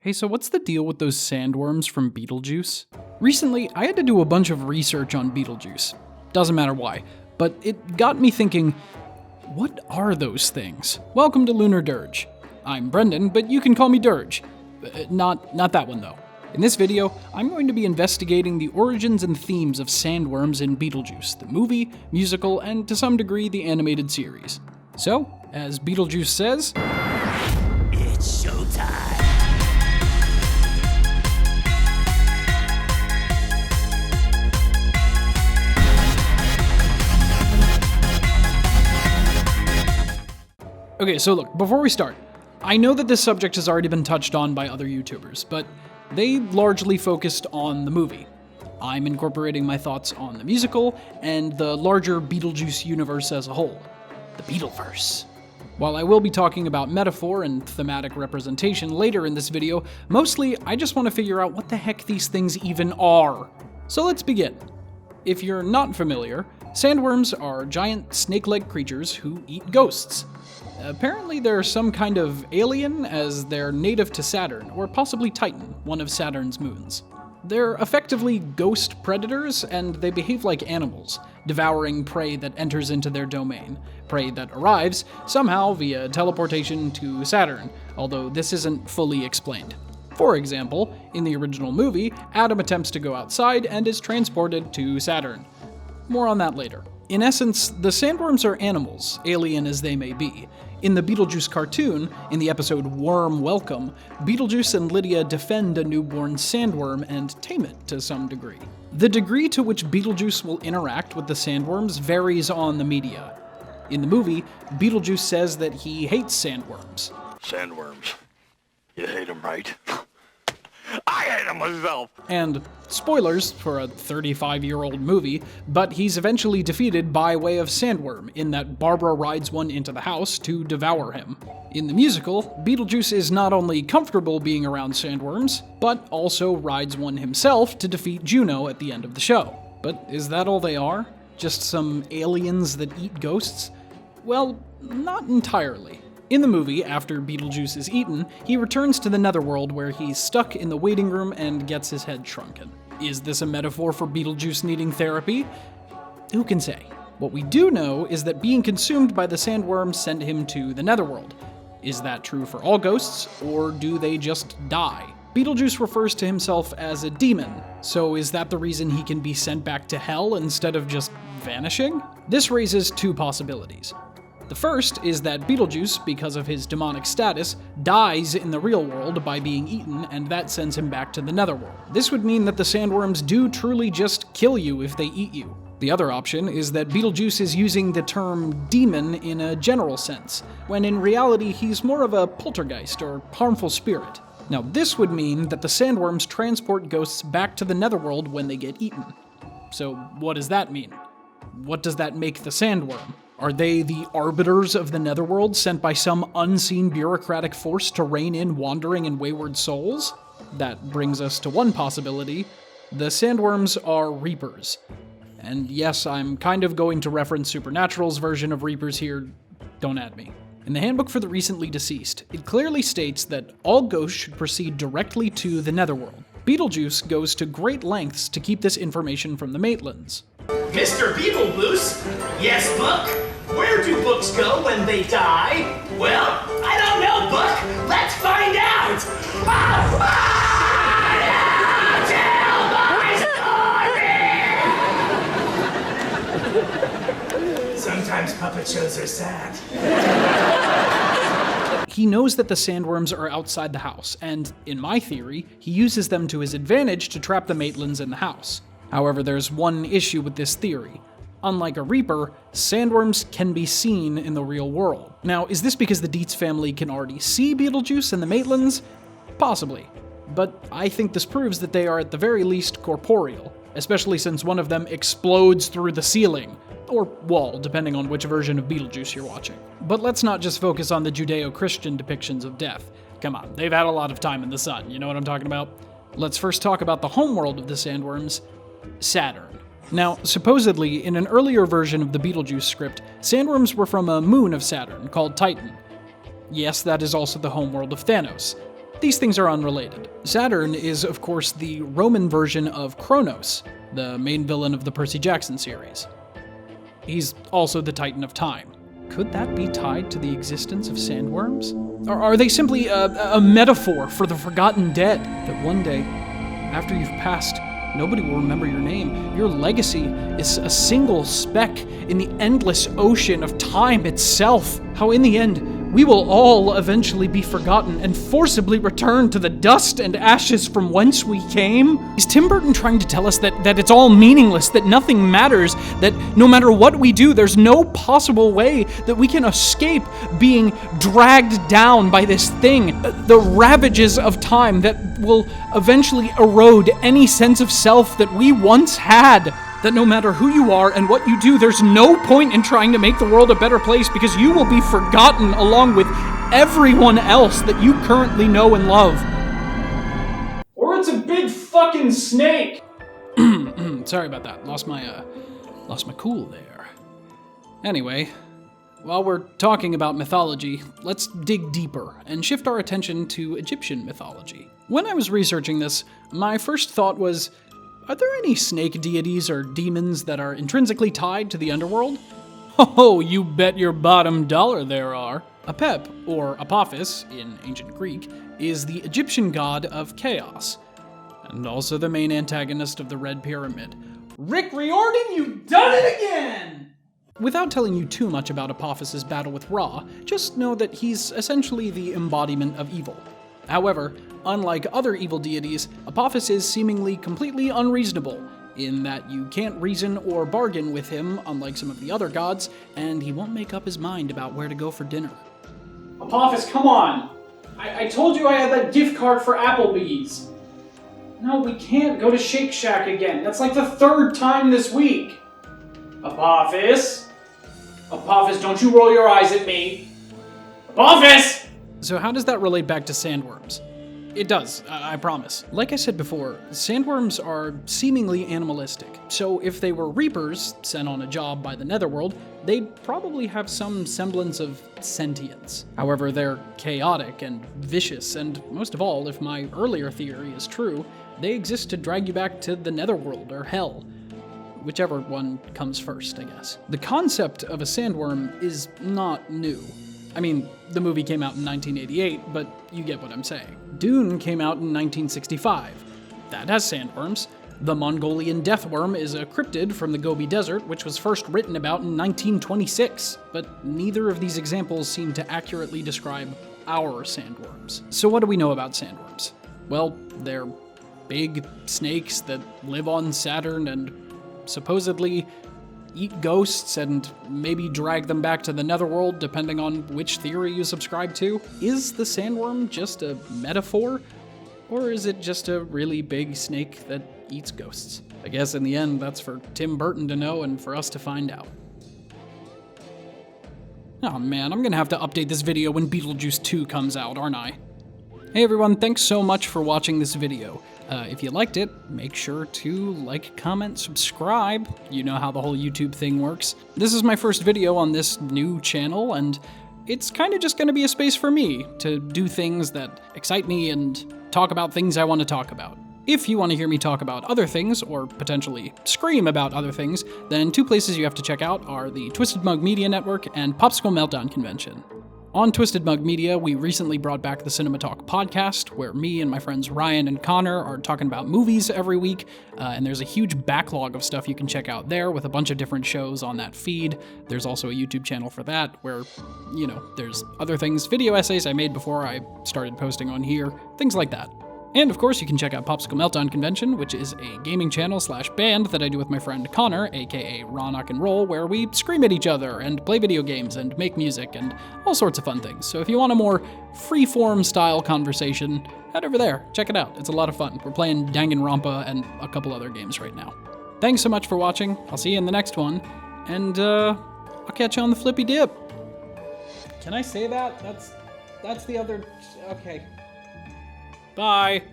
Hey, so what's the deal with those sandworms from Beetlejuice? Recently, I had to do a bunch of research on Beetlejuice. Doesn't matter why, but it got me thinking, what are those things? Welcome to LunarDirge. I'm Brendan, but you can call me Dirge. Not that one though. In this video, I'm going to be investigating the origins and themes of sandworms in Beetlejuice, the movie, musical, and to some degree the animated series. So, as Beetlejuice says, it's showtime! Okay, so look, before we start, I know that this subject has already been touched on by other YouTubers, but they largely focused on the movie. I'm incorporating my thoughts on the musical and the larger Beetlejuice universe as a whole, the Beetleverse. While I will be talking about metaphor and thematic representation later in this video, mostly I just want to figure out what the heck these things even are. So let's begin. If you're not familiar, sandworms are giant snake-like creatures who eat ghosts. Apparently they're some kind of alien, as they're native to Saturn, or possibly Titan, one of Saturn's moons. They're effectively ghost predators, and they behave like animals, devouring prey that enters into their domain, prey that arrives, somehow via teleportation to Saturn, although this isn't fully explained. For example, in the original movie, Adam attempts to go outside and is transported to Saturn. More on that later. In essence, the sandworms are animals, alien as they may be. In the Beetlejuice cartoon, in the episode Worm Welcome, Beetlejuice and Lydia defend a newborn sandworm and tame it to some degree. The degree to which Beetlejuice will interact with the sandworms varies on the media. In the movie, Beetlejuice says that he hates sandworms. Sandworms. You hate them, right? I hate them myself! And spoilers for a 35-year-old movie, but he's eventually defeated by way of sandworm, in that Barbara rides one into the house to devour him. In the musical, Beetlejuice is not only comfortable being around sandworms, but also rides one himself to defeat Juno at the end of the show. But is that all they are? Just some aliens that eat ghosts? Well, not entirely. In the movie, after Beetlejuice is eaten, he returns to the netherworld where he's stuck in the waiting room and gets his head shrunken. Is this a metaphor for Beetlejuice needing therapy? Who can say? What we do know is that being consumed by the sandworms sent him to the netherworld. Is that true for all ghosts, or do they just die? Beetlejuice refers to himself as a demon, so is that the reason he can be sent back to hell instead of just vanishing? This raises two possibilities. The first is that Beetlejuice, because of his demonic status, dies in the real world by being eaten, and that sends him back to the netherworld. This would mean that the sandworms do truly just kill you if they eat you. The other option is that Beetlejuice is using the term demon in a general sense, when in reality he's more of a poltergeist or harmful spirit. Now this would mean that the sandworms transport ghosts back to the netherworld when they get eaten. So what does that mean? What does that make the sandworm? Are they the arbiters of the netherworld sent by some unseen bureaucratic force to rein in wandering and wayward souls? That brings us to one possibility. The sandworms are reapers. And yes, I'm kind of going to reference Supernatural's version of reapers here. Don't at me. In the handbook for the recently deceased, it clearly states that all ghosts should proceed directly to the netherworld. Beetlejuice goes to great lengths to keep this information from the Maitlands. Mr. Beetlejuice? Yes, Book? Where do books go when they die? Well, I don't know, Book. Let's find out! Tell my story! Sometimes puppet shows are sad. He knows that the sandworms are outside the house, and, in my theory, he uses them to his advantage to trap the Maitlands in the house. However, there's one issue with this theory. Unlike a reaper, sandworms can be seen in the real world. Now, is this because the Dietz family can already see Beetlejuice and the Maitlands? Possibly. But I think this proves that they are at the very least corporeal, especially since one of them explodes through the ceiling, or wall, depending on which version of Beetlejuice you're watching. But let's not just focus on the Judeo-Christian depictions of death. Come on, they've had a lot of time in the sun, you know what I'm talking about? Let's first talk about the homeworld of the sandworms, Saturn. Now, supposedly, in an earlier version of the Beetlejuice script, sandworms were from a moon of Saturn called Titan. Yes, that is also the homeworld of Thanos. These things are unrelated. Saturn is, of course, the Roman version of Kronos, the main villain of the Percy Jackson series. He's also the Titan of Time. Could that be tied to the existence of sandworms? Or are they simply a metaphor for the forgotten dead? That one day, after you've passed, nobody will remember your name. Your legacy is a single speck in the endless ocean of time itself. How in the end, we will all eventually be forgotten and forcibly return to the dust and ashes from whence we came? Is Tim Burton trying to tell us that it's all meaningless, that nothing matters, that no matter what we do, there's no possible way that we can escape being dragged down by this thing, the ravages of time that will eventually erode any sense of self that we once had? That no matter who you are and what you do, there's no point in trying to make the world a better place because you will be forgotten along with everyone else that you currently know and love. Or it's a big fucking snake! Sorry about that. Lost my cool there. Anyway, while we're talking about mythology, let's dig deeper and shift our attention to Egyptian mythology. When I was researching this, my first thought was, are there any snake deities or demons that are intrinsically tied to the underworld? Oh, you bet your bottom dollar there are. Apep, or Apophis in ancient Greek, is the Egyptian god of chaos, and also the main antagonist of the Red Pyramid. Rick Riordan, you've done it again! Without telling you too much about Apophis's battle with Ra, just know that he's essentially the embodiment of evil. However, unlike other evil deities, Apophis is seemingly completely unreasonable, in that you can't reason or bargain with him, unlike some of the other gods, and he won't make up his mind about where to go for dinner. Apophis, come on! I told you I had that gift card for Applebee's. No, we can't go to Shake Shack again. That's like the third time this week. Apophis? Apophis, don't you roll your eyes at me. Apophis! So how does that relate back to sandworms? It does, I promise. Like I said before, sandworms are seemingly animalistic. So if they were reapers sent on a job by the netherworld, they'd probably have some semblance of sentience. However, they're chaotic and vicious, and most of all, if my earlier theory is true, they exist to drag you back to the netherworld or hell. Whichever one comes first, I guess. The concept of a sandworm is not new. I mean, the movie came out in 1988, but you get what I'm saying. Dune came out in 1965. That has sandworms. The Mongolian deathworm is a cryptid from the Gobi Desert, which was first written about in 1926, but neither of these examples seem to accurately describe our sandworms. So what do we know about sandworms? Well, they're big snakes that live on Saturn and supposedly eat ghosts and maybe drag them back to the netherworld, depending on which theory you subscribe to. Is the sandworm just a metaphor? Or is it just a really big snake that eats ghosts? I guess in the end, that's for Tim Burton to know and for us to find out. Oh man, I'm gonna have to update this video when Beetlejuice 2 comes out, aren't I? Hey everyone, thanks so much for watching this video. If you liked it, make sure to like, comment, subscribe. You know how the whole YouTube thing works. This is my first video on this new channel, and it's kind of just going to be a space for me to do things that excite me and talk about things I want to talk about. If you want to hear me talk about other things, or potentially scream about other things, then two places you have to check out are the Twisted Mug Media Network and Popsicle Meltdown Convention. On Twisted Mug Media, we recently brought back the Cinema Talk podcast, where me and my friends Ryan and Connor are talking about movies every week, and there's a huge backlog of stuff you can check out there with a bunch of different shows on that feed. There's also a YouTube channel for that, where, you know, there's other things, video essays I made before I started posting on here, things like that. And of course, you can check out Popsicle Meltdown Convention, which is a gaming channel/band that I do with my friend Connor, aka Raw Knock and Roll, where we scream at each other and play video games and make music and all sorts of fun things. So if you want a more free-form style conversation, head over there, check it out. It's a lot of fun. We're playing Danganronpa and a couple other games right now. Thanks so much for watching. I'll see you in the next one, and I'll catch you on the flippy dip. Can I say that? That's the other... Okay. Bye.